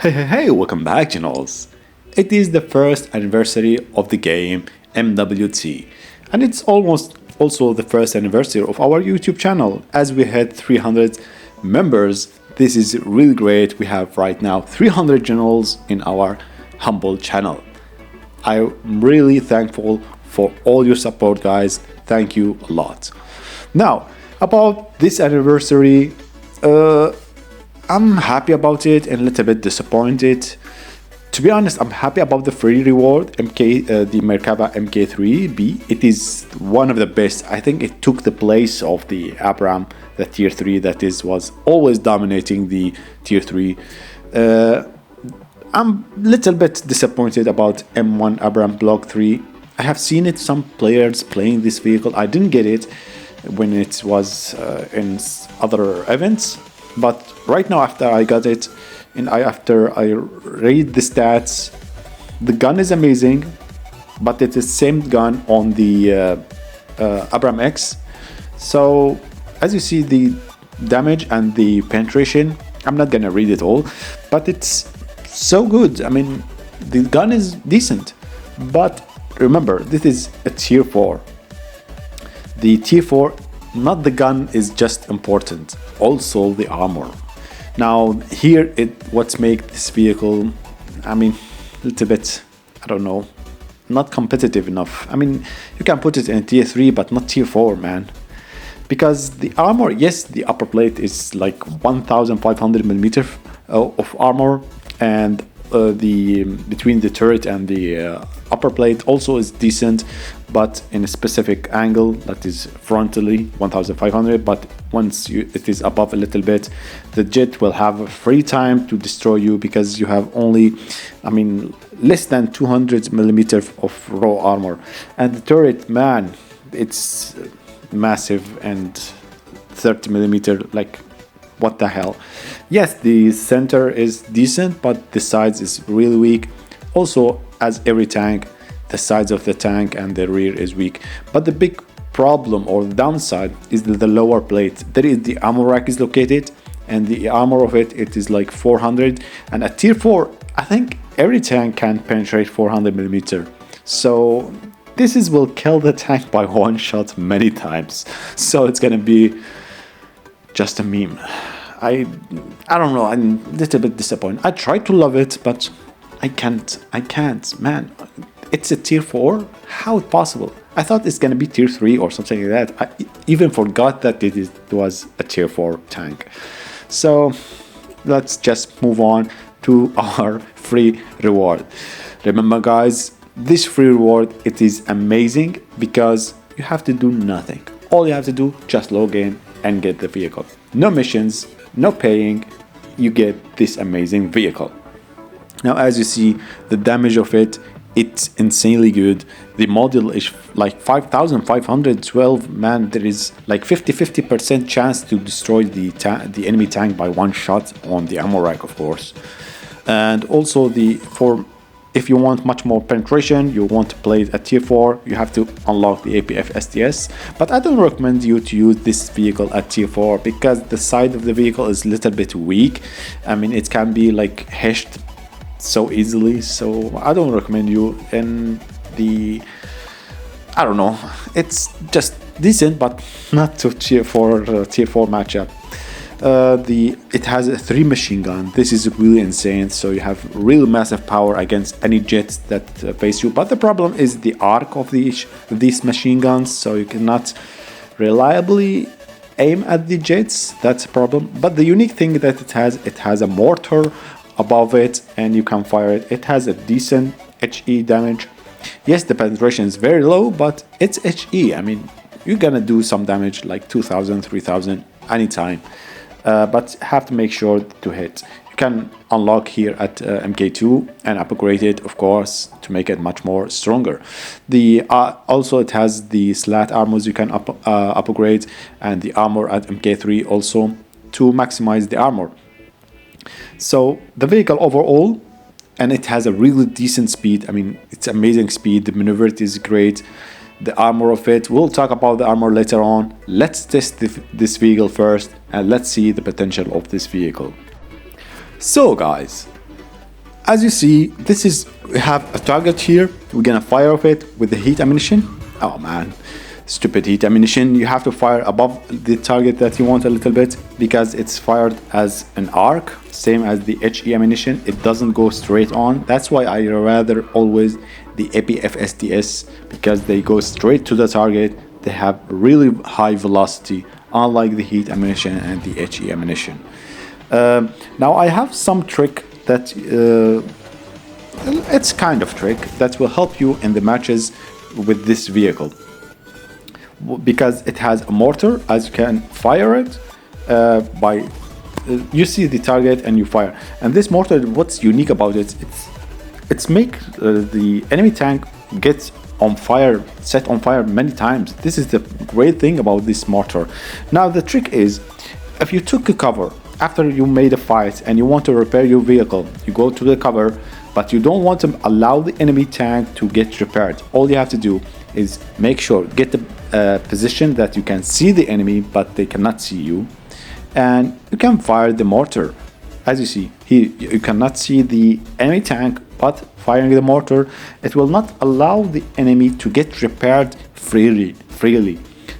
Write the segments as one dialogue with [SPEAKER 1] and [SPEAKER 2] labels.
[SPEAKER 1] Hey, welcome back, Generals. It is the first anniversary of the game MWT, and it's almost also the first anniversary of our YouTube channel as we had 300 members. This is really great. We have right now 300 Generals in our humble channel. I'm really thankful for all your support, guys. Thank you a lot. Now, about this anniversary, I'm happy about it and a little bit disappointed. To be honest, I'm happy about the free reward the Merkaba MK-3B. It is one of the best. I think it took the place of the ABRAMS, the tier 3 was always dominating the tier 3. I'm a little bit disappointed about M1 ABRAMS Block 3. I have seen it, some players playing this vehicle. I didn't get it when it was in other events. But right now, after I got it, and after I read the stats, the gun is amazing, but it is same gun on the ABRAMS X. So as you see, the damage and the penetration, I'm not gonna read it all, but it's so good. I mean, the gun is decent, but remember, this is a tier 4. The tier 4, not the gun is just important, also the armor. Now here, what makes this vehicle, I mean, a little bit, I don't know, not competitive enough. I mean, you can put it in tier 3, but not tier 4, man. Because the armor, yes, the upper plate is like 1500 millimeter of armor, and the between the turret and the upper plate also is decent, but in a specific angle, that is frontally 1500. But once it is above a little bit, the jet will have a free time to destroy you, because you have only, I mean, less than 200 millimeter of raw armor. And the turret, man, it's massive, and 30 millimeter, like, what the hell. Yes, the center is decent, but the sides is really weak. Also, as every tank, the sides of the tank and the rear is weak. But the big problem or the downside is that the lower plate, there is the armor rack is located, and the armor of it is like 400. And at tier 4, I think every tank can penetrate 400 millimeter. So this will kill the tank by one shot many times. So it's gonna be just a meme. I don't know, I'm a little bit disappointed. I try to love it, but I can't, man. It's a tier 4? How possible? I thought it's gonna be tier 3 or something like that. I even forgot that it was a tier 4 tank. So let's just move on to our free reward. Remember, guys, this free reward, it is amazing because you have to do nothing. All you have to do, just log in and get the vehicle. No missions, no paying, you get this amazing vehicle. Now, as you see, the damage of it, it's insanely good. The model is like 5512. Man, there is like 50% chance to destroy the enemy tank by one shot on the ammo rack, of course. And also if you want much more penetration, you want to play it at tier 4, you have to unlock the APF STS. But I don't recommend you to use this vehicle at tier 4 because the side of the vehicle is a little bit weak. I mean, it can be like heshed so easily, so I don't recommend you. And I don't know, it's just decent, but not to tier 4 matchup. It has a 3 machine gun. This is really insane, so you have real massive power against any jets that face you. But the problem is the arc of these machine guns, so you cannot reliably aim at the jets. That's a problem. But the unique thing that it has a mortar above it, and you can fire it. It has a decent HE damage. Yes, the penetration is very low, but it's HE. I mean, you're gonna do some damage, like 2000, 3000 anytime. But have to make sure to hit. You can unlock here at MK2 and upgrade it, of course, to make it much more stronger. Also, it has the slat armors you can upgrade, and the armor at MK3 also to maximize the armor. So the vehicle overall, and it has a really decent speed. I mean, it's amazing speed. The maneuverability is great. The armor of it, we'll talk about the armor later on. Let's test this vehicle first, and let's see the potential of this vehicle. So guys, As you see, we have a target here. We're gonna fire off it with the heat ammunition. Oh man, stupid heat ammunition. You have to fire above the target that you want a little bit, because it's fired as an arc, same as the HE ammunition. It doesn't go straight on. That's why I rather always the APFSDS, because they go straight to the target. They have really high velocity, unlike the heat ammunition and the HE ammunition. Now I have some trick that it's kind of trick that will help you in the matches with this vehicle, because it has a mortar. As you can fire it by you see the target and you fire, and this mortar, what's unique about it, it's make the enemy tank get on fire, set on fire many times. This is the great thing about this mortar. Now the trick is, if you took a cover after you made a fight and you want to repair your vehicle, you go to the cover, but you don't want to allow the enemy tank to get repaired. All you have to do is make sure, get the position that you can see the enemy but they cannot see you, and you can fire the mortar. As you see here, you cannot see the enemy tank, but firing the mortar, it will not allow the enemy to get repaired freely.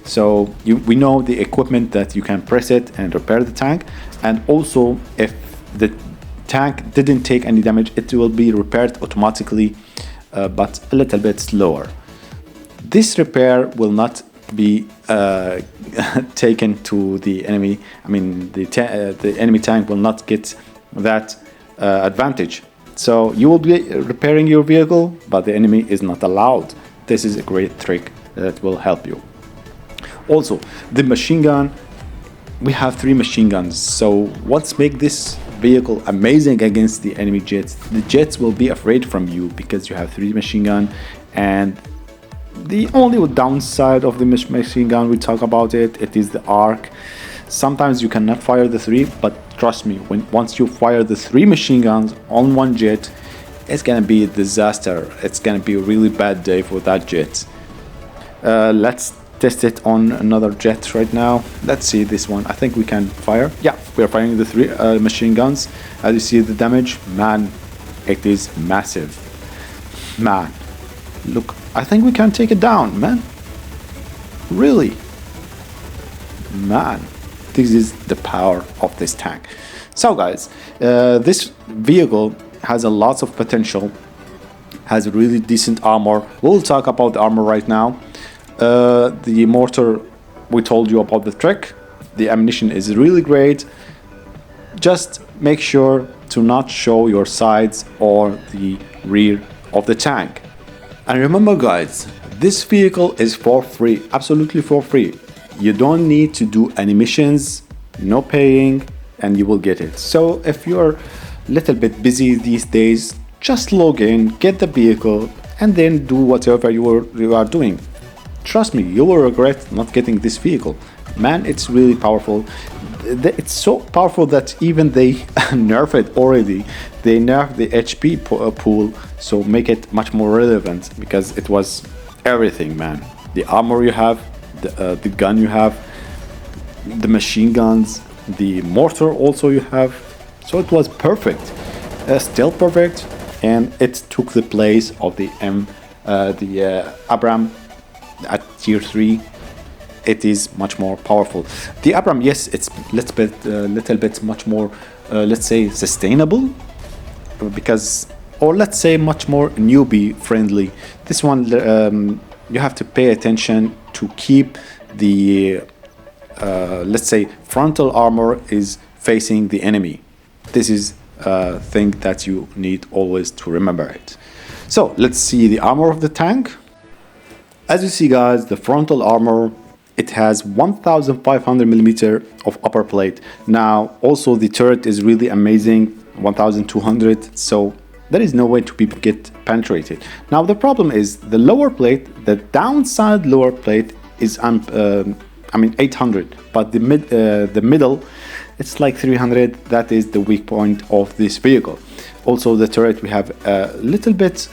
[SPEAKER 1] So we know the equipment that you can press it and repair the tank, and also if the tank didn't take any damage, it will be repaired automatically, but a little bit slower. This repair will not be taken to the enemy. I mean, the enemy tank will not get that advantage. So you will be repairing your vehicle, but the enemy is not allowed. This is a great trick that will help you. Also, the machine gun, we have 3 machine guns. So what's make this vehicle amazing against the enemy jets? The jets will be afraid from you because you have 3 machine gun, and the only downside of the machine gun, we talk about it is the arc. Sometimes you cannot fire the 3, but trust me, once you fire the 3 machine guns on one jet, it's gonna be a disaster. It's gonna be a really bad day for that jet. Let's test it on another jet right now. Let's see this one. I think we can fire. Yeah, we are firing the 3 machine guns. As you see the damage, man, it is massive. Man, look, I think we can take it down, man. Really, man, this is the power of this tank. So guys, this vehicle has a lot of potential, has really decent armor. We'll talk about the armor right now. The mortar, we told you about the trick. The ammunition is really great. Just make sure to not show your sides or the rear of the tank. And remember guys, this vehicle is for free, absolutely for free. You don't need to do any missions, no paying, and you will get it. So if you're a little bit busy these days, just log in, get the vehicle, and then do whatever you are doing. Trust me, you will regret not getting this vehicle. Man, it's really powerful. It's so powerful that even they nerf it already. They nerfed the HP pool, so make it much more relevant, because it was everything, man. The armor you have, the gun you have, the machine guns, the mortar also you have. So it was perfect, still perfect, and it took the place of the ABRAMS at tier 3. It is much more powerful. The ABRAMS, yes, it's little bit much more, let's say, sustainable, because, or let's say much more newbie friendly. This one, you have to pay attention to keep the, let's say, frontal armor is facing the enemy. This is a thing that you need always to remember it. So let's see the armor of the tank. As you see guys, the frontal armor, it has 1500 millimeter of upper plate. Now also the turret is really amazing, 1200, so there is no way to get penetrated. Now the problem is the lower plate, the downside lower plate is 800, but the middle, it's like 300. That is the weak point of this vehicle. Also the turret, we have a little bit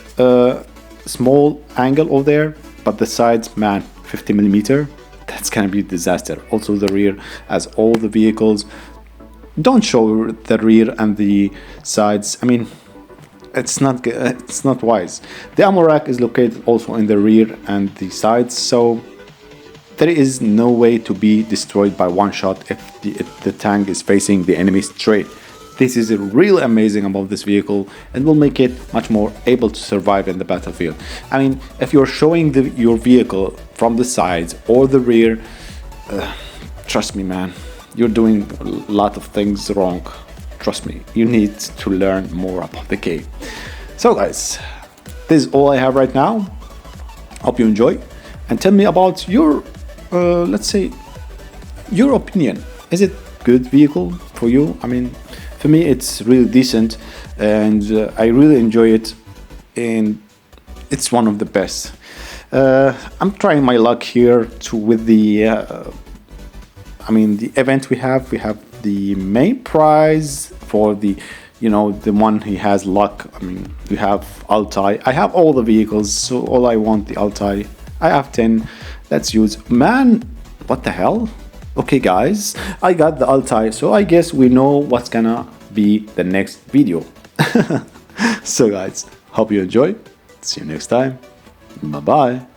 [SPEAKER 1] small angle over there, but the sides, man, 50 millimeter, that's gonna be a disaster. Also the rear, as all the vehicles don't show the rear and the sides. I mean, it's not wise. The ammo rack is located also in the rear and the sides, so there is no way to be destroyed by one shot if the tank is facing the enemy straight. This is really amazing about this vehicle and will make it much more able to survive in the battlefield. I mean, if you're showing your vehicle from the sides or the rear, trust me, man, you're doing a lot of things wrong. Trust me, you need to learn more about the game. So guys, this is all I have right now. Hope you enjoy, and tell me about your, let's say, your opinion. Is it good vehicle for you? I mean, for me, it's really decent, and I really enjoy it, and it's one of the best. I'm trying my luck here with the, the event we have. We have the main prize for the, the one he has luck. I mean, we have Altai. I have all the vehicles, so all I want the Altai. I have 10. Let's use, man, what the hell? Okay guys, I got the Altai, so I guess we know what's gonna be the next video. So guys, hope you enjoy. See you next time. Bye bye.